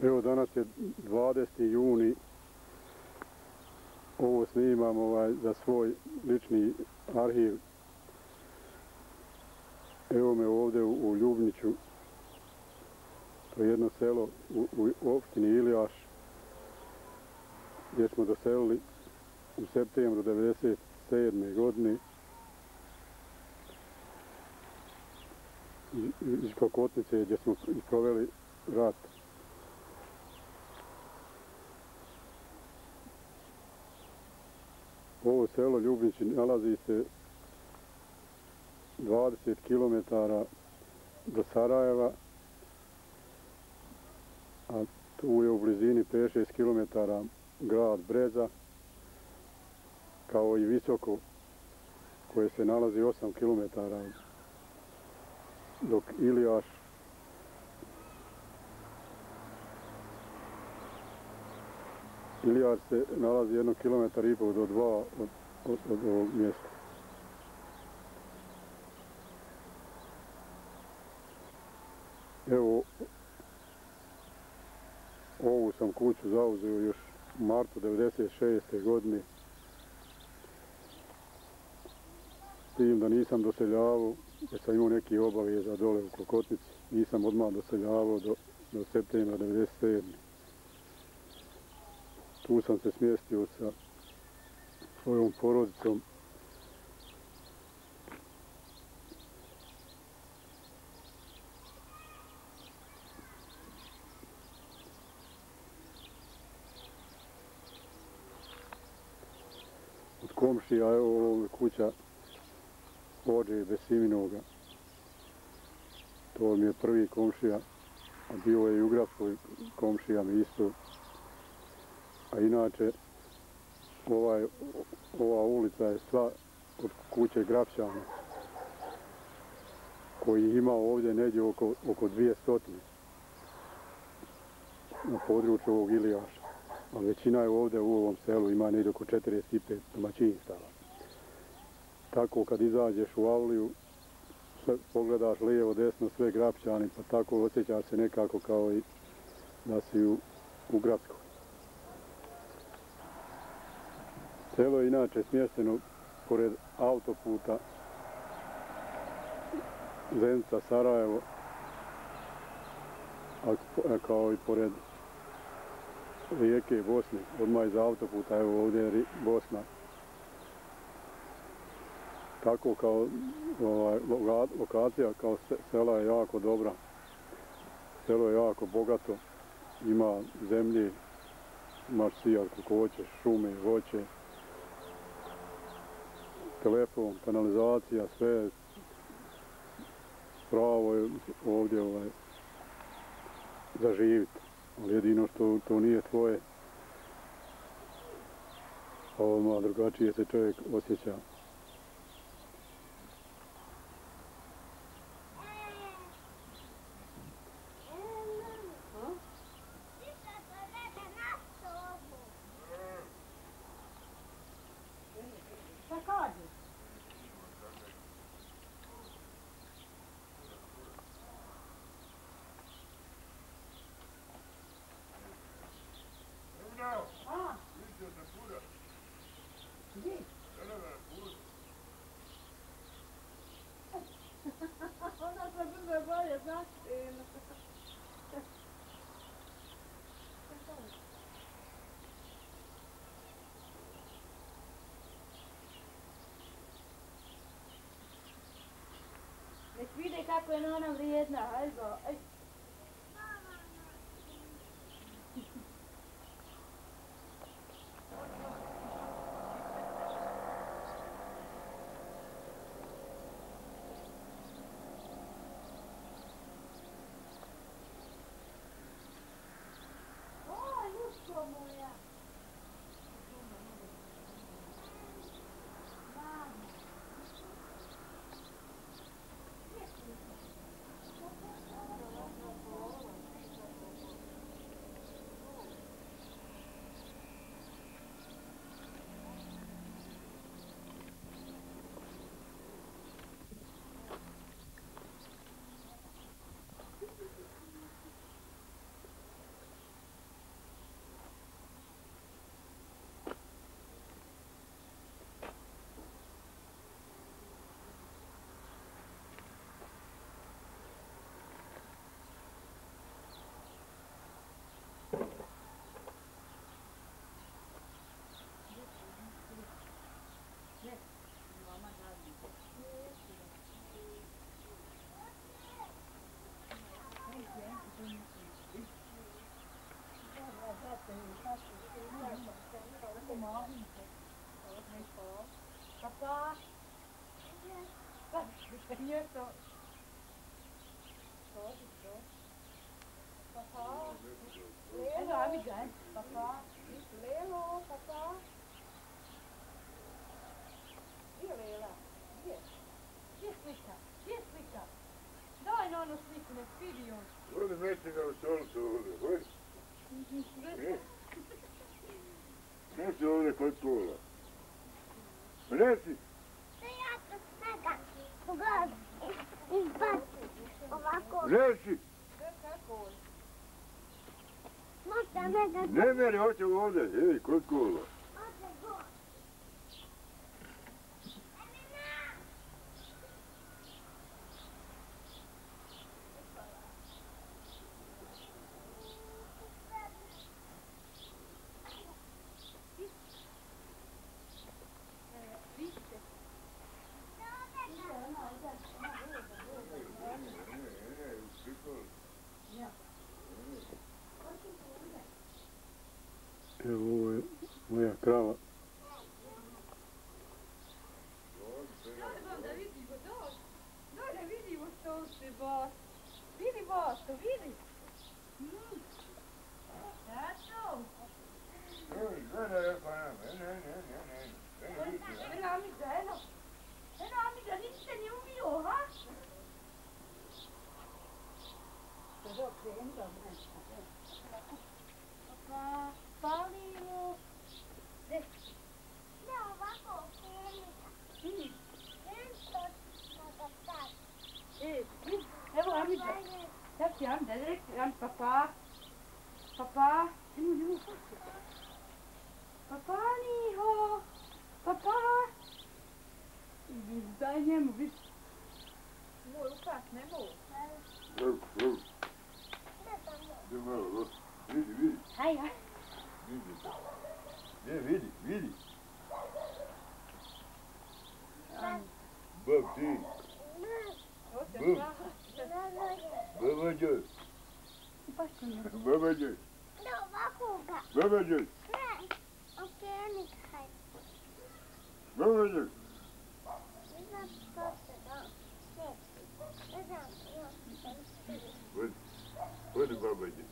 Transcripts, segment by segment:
Evo danas je 20. juni, ovo snimam za svoj lični arhiv. Evo me ovdje u Ljubniću, to je jedno selo u opštini Ilijaš, gdje smo doselili u septembru 1997. godine iz Kokotnice, gdje smo proveli rat. Ovo selo Ljubnići nalazi se 20 km do Sarajeva, a tu je u blizini 5-6 km grad Breza, kao i Visoko, koje se nalazi 8 km, dok Ilijaš se nalazi 1,5 km do 2 od ovog mjesta. Evo, ovu sam kuću zauzeo još u martu 1996. godine. S tim da nisam doseljavao, jer sam imao neki obaveza dole u Kokotnici. Nisam odmah doseljavao do septembra 1997. Tu sam se smjestio sa svojom porodicom. Od komšija, evo ovo je kuća Ođe Besiminoga. To mi je prvi komšija, a bio je i u Gradskoj komšija mi isto. A inače, ova ulica je sva od kuće Grapšana, koji ima ovdje negdje oko 200 na području ovog Ilijaša. A većina je ovdje u ovom selu, ima negdje oko 45 domaćinstava. Tako kad izađeš u avliju, pogledaš lijevo, desno, sve Grapšani, pa tako osjećaš se nekako kao i da si u Gradskoj. Selo je inače smješteno pored autoputa Zenica-Sarajevo, kao i pored rijeke Bosne, odmah iza autoputa, evo ovdje je Bosna. Tako kao lokacija kao sela je jako dobra. Selo je jako bogato, ima zemlje, imaš sijat kako hoćeš, šume, voće, telefon, kanalizacija, sve pravo je ovdje za živjeti. Ali jedino što to nije tvoje, malo drugačije se čovjek osjeća. Nek vide kako je ona vrijedna, ajde. Mjesto. Papa. Lelo. Papa. Lelo, papa. Gdje je Lela? Gdje? Gdje slika? Gdje slika? Daj na onu sliku, nek vidi on. Ovdje mjesti ga u stolicu ovdje, hoj. Nesi ovdje kod kola. Nesi. Ovako. Nesi. Kako on? Ne meni, hoće ovdje, ej, kod kola. Evo, ovo je moja krava. Da vidimo, daj da vidimo što se bas. Vidi bas, to vidi. Tato. Eno amiga, eno. Eno amiga, niste ni ubio, ha? Papa, palimo. Ne ovako, evo amiga. Sad ti Amida, rekli Amida, papa. Papa. Papa, niho. Papa. Daj njemu, vidi. Moj upas, ne mogu. Vidi, vidi. Haj, haj. Vidi. Vidi. Bab ti. Babađoj. Babađoj. Babađoj. Babađoj. Vodi babađoj.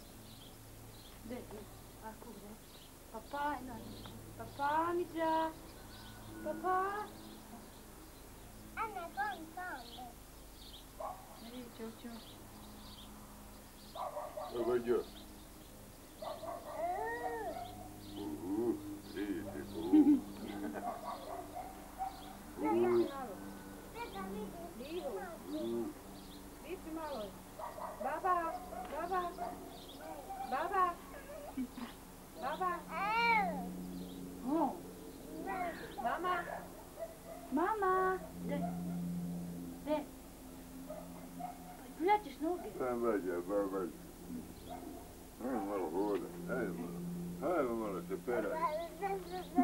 Papa, papa, Amida. Papa. Čau. Babađoj. Lipi malo. Baba. Oh. Mama. De. Puljaćeš noge. Babađoj. Ajmo malo hoda, ajmo malo se peraj.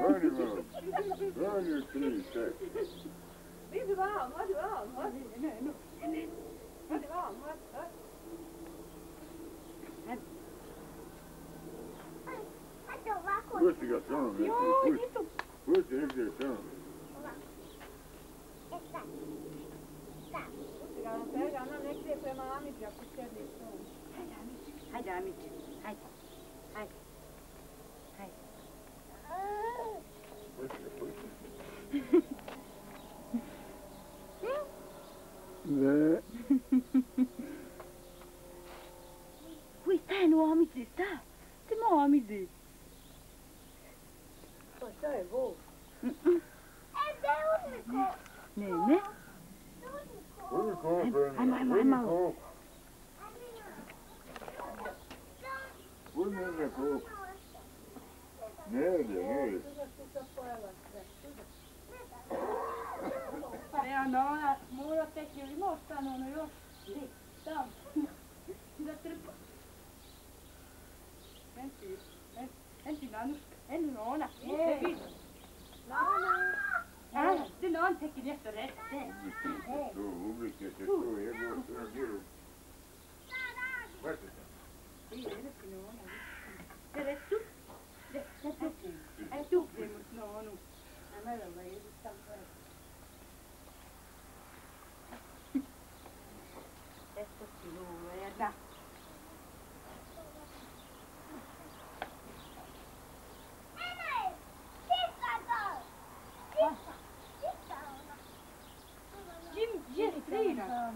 Ajde malo. Ajde tri, ček. Vidi vam, hadi vam. Hadi vam, hadi. Pusti ga s onom, pusti negdje s onom. Pusti ga na tebe, ona negdje prema Amidži, ako sedli s ovom. Hajde, Amidži, hajde. Ne. Uj, staj no Amidži, staj. Ti mo Amidži. Pa šta je Bog? Ne. Udi kope, Aj malo. Udi ne kope. Ne ide. Ja, no ona mora teći ili može stano ono još. Tam. Da trpa. Enti nanuška. Enti ona. Ne vidi. Ti na on teki nešto reći. Ubite se tu, jedno što nagiru. Hvatite. Reći tu. Aj tu primus na onu. A ne da jedu tam. Sina.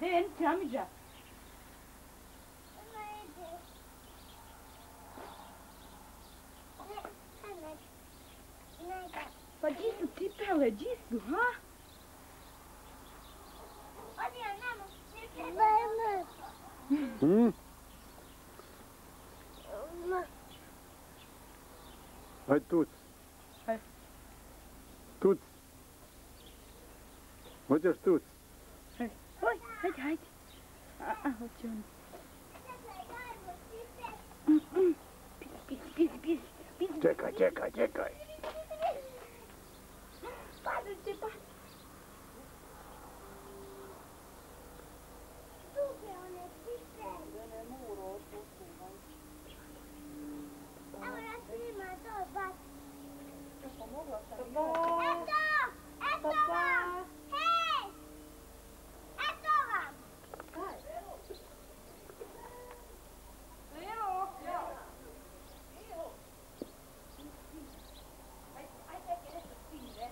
Den, Tjamidja. Pa gdje su cipele, gdje su, ha? Hajde tuc. Hajde. Tuc. Hoćeš tuc? Hajde, hajde. Hoće on. Pisi. Čekaj. Padajte. Papa! Hej! Eto vam! Leo! Ajde, nešto stiže.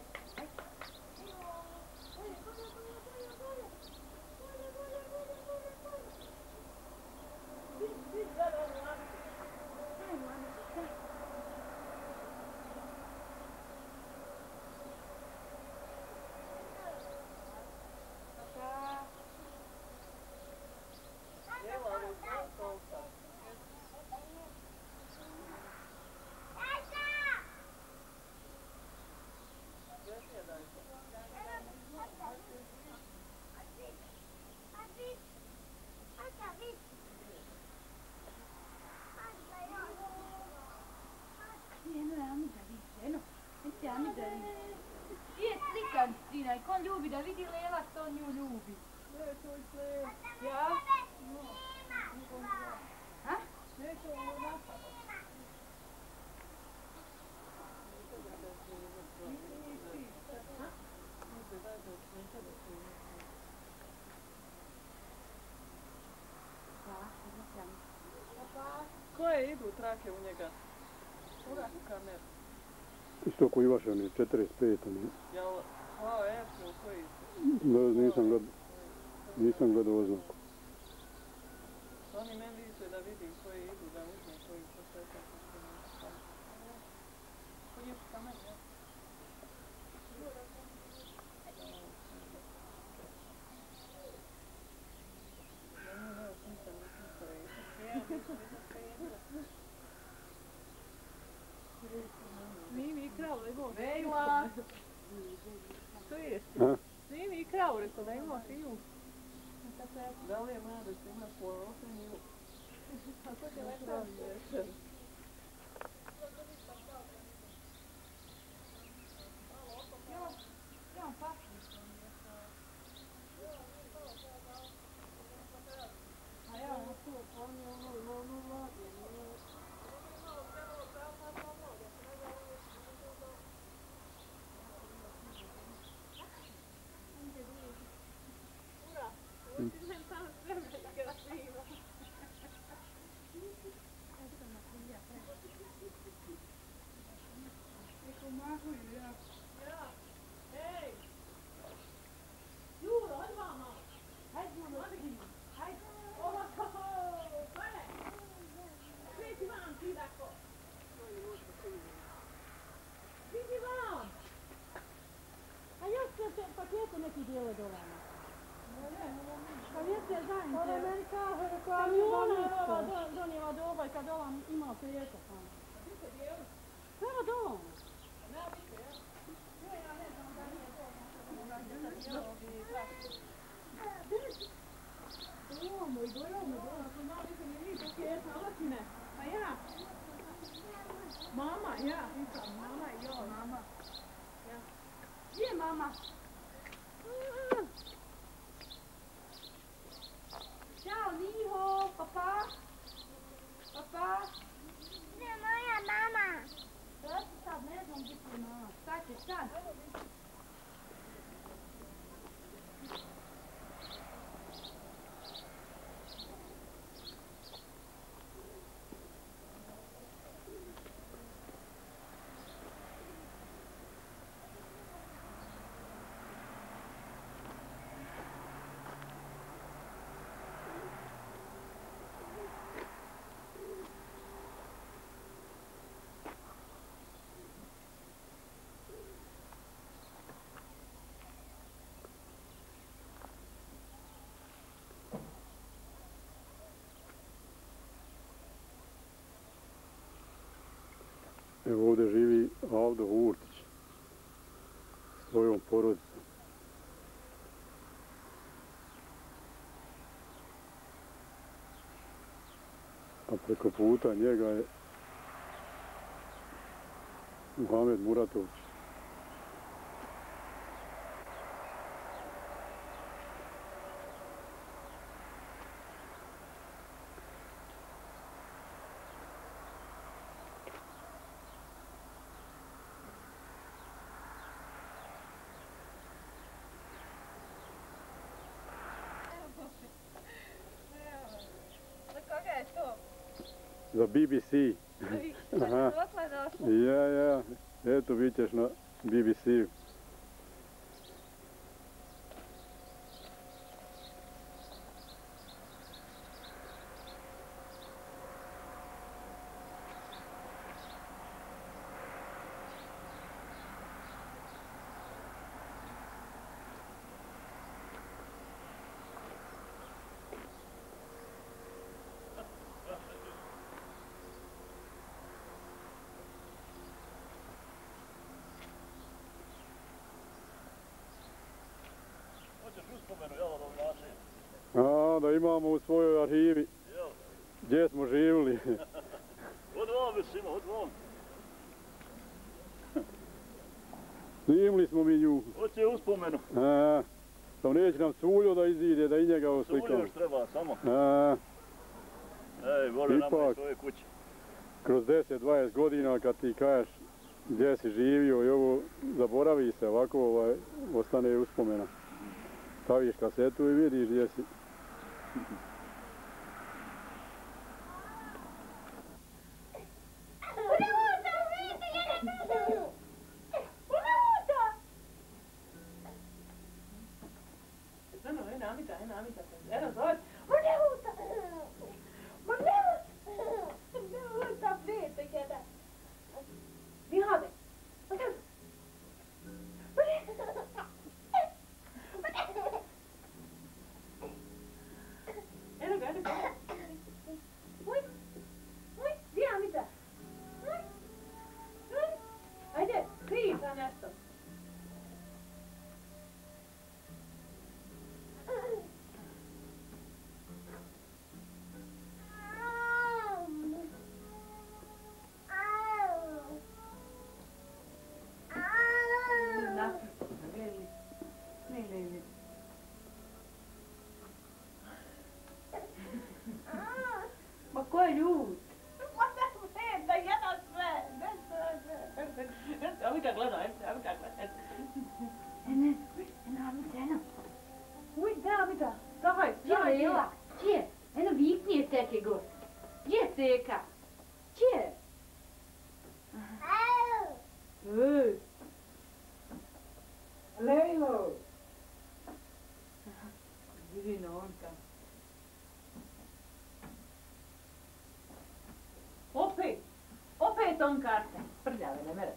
Gdje slikan Stina i ko ljubi da vidi Lela što nju ljubi? Ja? Ha? Koje idu trake u njega? Ura u kameru. Isto ko Ivašan je 45. Jel, F koji su? Nisam gledao oznaku. Oni meni više da vidim koji idu, da uzmem koji su sve tako. Koji je u kameru, ja? Snimi kravu, imao Vejla. Što je? Snimi kravu, rekao da imao filmu. Da li je mlada se ima porosenju? Kako će lepo večer? Pakete neki dijele dolama. Pa vjeste zajednice. Ona meni kaže da kamiona donijela do ovaj kad ovam ima prijeka. Prvo dom. Moj dojavno doma, to znam nisam je vi paketa, alatine. Pa ja. Mama, ja. Mama i jo, mama. Gdje je mama? Ćao, Niho, papa. Papa. Gdje je moja mama? Sad ne znam gdje je mama. Sad će, sad. Evo ovdje živi Aldo Hurtić s svojom porodicom. A preko puta njega je Muhamed Muratović. Za koga je to? Za BBC. Aha. Ja. Eto, bit ćeš na BBC-u. A, da imamo u svojoj arhivi gdje smo živjeli. Od vam svima, od vam. Snimili smo mi nju. Hoće uspomenu. Samo neće nam Suljo da izide, da i njega oslikamo. Suljo još treba samo. Ej, vole nama i svoje kuće. Kroz 10-20 godina kad ti kažeš gdje si živio i ovo zaboravi se, ovako ostane uspomena. Staviš kasetu i vidiš gdje si. Ma ko je ljud? Evo ga gleda, evo ga gleda. Eno. Uj, gdje Amita? Daj, Jela. Gdje? Eno vikni je teke god. Gdje je teka? Gdje? Ej. Lejlo. Vidi na onka. Opet on karte. Prljave, ne mere.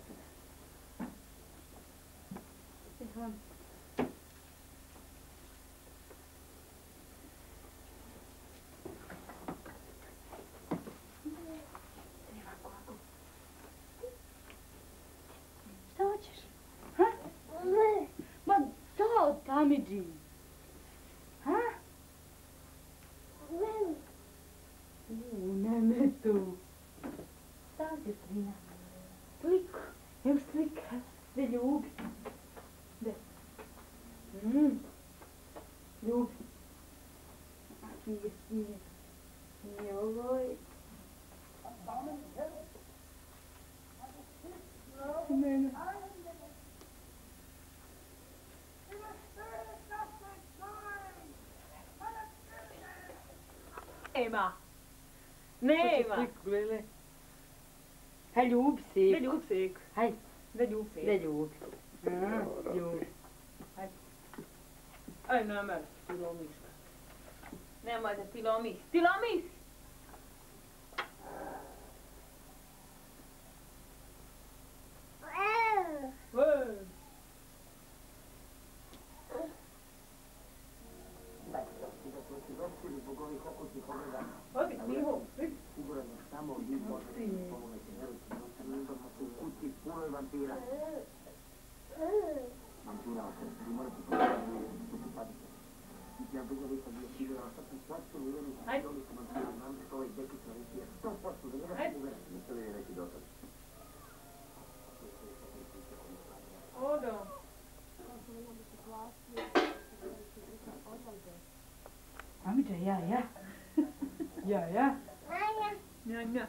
Šta hoćeš? Ha? Ma to Tamidži. Ha? Ne tu. Stavdje strina. Sliku. Evo slika. Da ljubi. Da. Ljubi. Nije ovoj. Mene. Nema. Nema. Sliku, gledaj. Haj, ljubi se. Da ljubi se. Haj. Da ljubi se. Da ljubi. Ljubi. Aj, nemoj, ti lomiš. Nemoj da ti lomiš. Ti lomiš! Odi, Miho. Odo. Mamica, ja. Ja. Nja.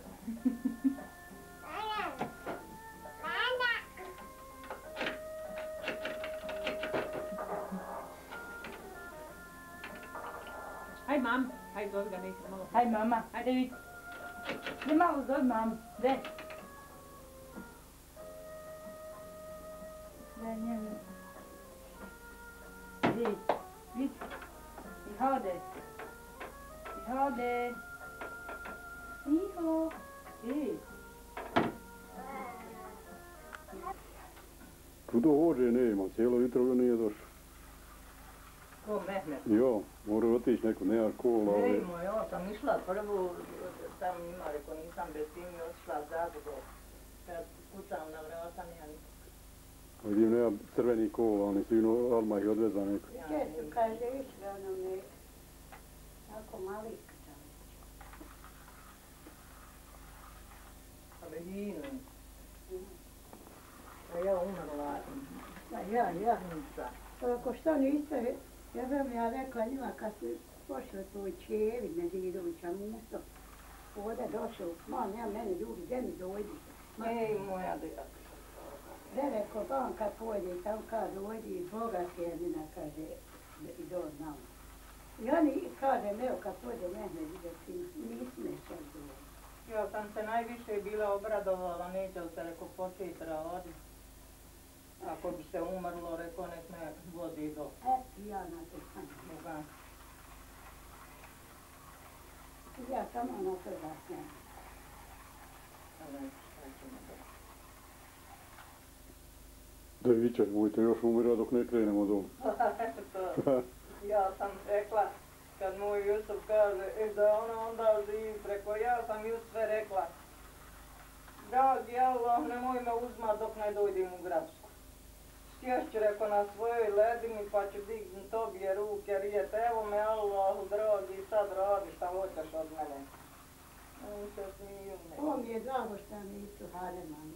Hej mam. Hej, zove ga neki malo. Haj mama, ajde vidi. Ne malo zove mamu, gdje? Gdje njemu? Vidi. I hode. Iho. Kuda hođe nema, cijelo jutro ga nije došao. Ko Mehmet? Jo, mora otići neko, nema kola. Nemo, ja sam išla prvo, tam ima, reko nisam bez tim i otišla zadrugo. Kad kucam na vrata, nema nikog. Vidim, nema crveni kola, oni su odmah ih odveza neko. Gdje su, kaže, išli ono me, tako malika tamo. Ali hinu. A ja umrla. Ja. Nica. Ako što niste, ja bih ja rekla njima kad su pošli toj Čevi Medirovića musto, ovdje došao, ja mene ljudi, gdje mi dojdi? Ej, moja djeta. Gdje rekao, pa on kad pojde i tamo kad dojdi, Boga sjedina, kaže, i do nama. I oni kaže, evo kad pojde mene, nisme sad dojdi. Ja sam se najviše bila obradovala, neće li se reko početi raditi. Ako bi se umrlo, reko nek me vodi do Ja na to sam. Boga. Ja samo na to da sam. Ali šta ćemo da. Da vičeš, budete još umira dok ne krenemo dom. To. Ja sam rekla, kad moj Jusuf kaže, da ona onda živi preko, ja sam ju sve rekla. Dragi Allah, nemoj me uzmat dok ne dojdem u Gradsku. Sješću, reko, na svojoj ledini pa ću dignut obje ruke, rijet, evo me Allahu dragi, sad radi šta hoćeš od mene. On se smiju me. Ovo mi je drago što nisu Hareman.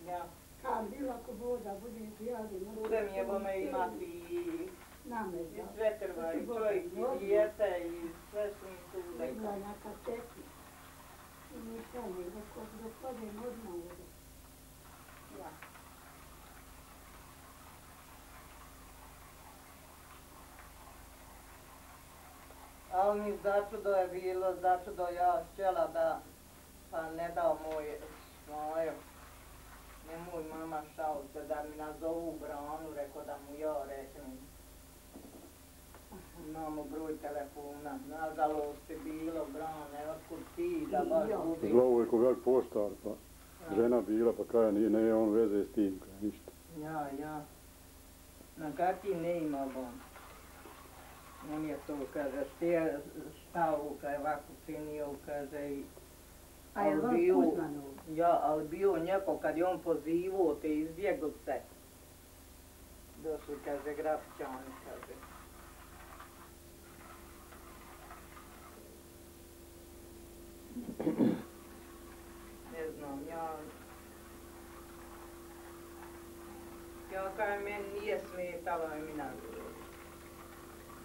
Ja. Kam bilo ako Boga bude prijavim. Budem jebome imati i Namezla. sve krva, i čovjek, i dijete, i sve su mi tu Bila rekla. na kaseti. I ništa mi rekao, gospodin odmah ode. Ja. Ali mi začudo je bilo, začudo ja htjela da, pa ne dao moj svojo. Nemoj mama šao se da mi nazovu u Branu, rekao da mu ja reknem. Imamo broj telefona, nažalost je bilo Brane, otkud ti da baš gubiš. Zvao je kogak poštar, pa žena bila, pa kaja nije on veze s tim, kaj ništa. Ja. Na karti ne ima bon. On je to, kaže, stao, kaj ovako činio, kaže i... A je on Kuzman ovdje? Ja, ali bio njeko, kad je on pozivao te izbjeglice. Došli, kaže, Grafčani, kaže. Ne znam, ja kaj meni nije smetalo Emina.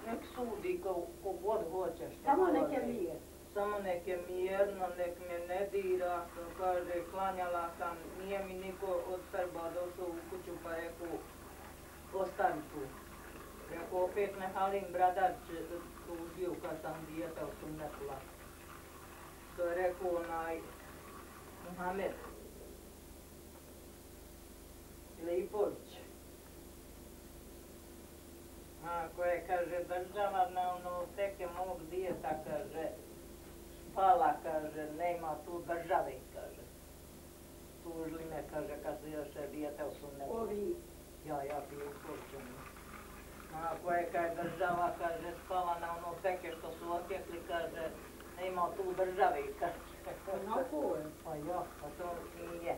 Nek sudi ko god hoće što Samo hoće. nek je mir. Samo nek je mirno, nek me ne dira, kaže, klanjala sam, nije mi niko od Srba došao u kuću pa rekao, ostavi tu. Rekao, opet me Halim Bradar tužio kad sam dijete u sunnetula. To je rekao onaj Muhammed Lipović. Koje, kaže, država na ono teke mog dijeta, kaže, spala, kaže, nema tu države, kaže. Tužili me, kaže, kad se još dijete u sunnetu. Ovi. Ja Lipovićem. Koje, kaže, država, kaže, spala na ono teke što su otjekli, kaže, nema tu države, kaže. Onako je. Pa ja, pa to nije.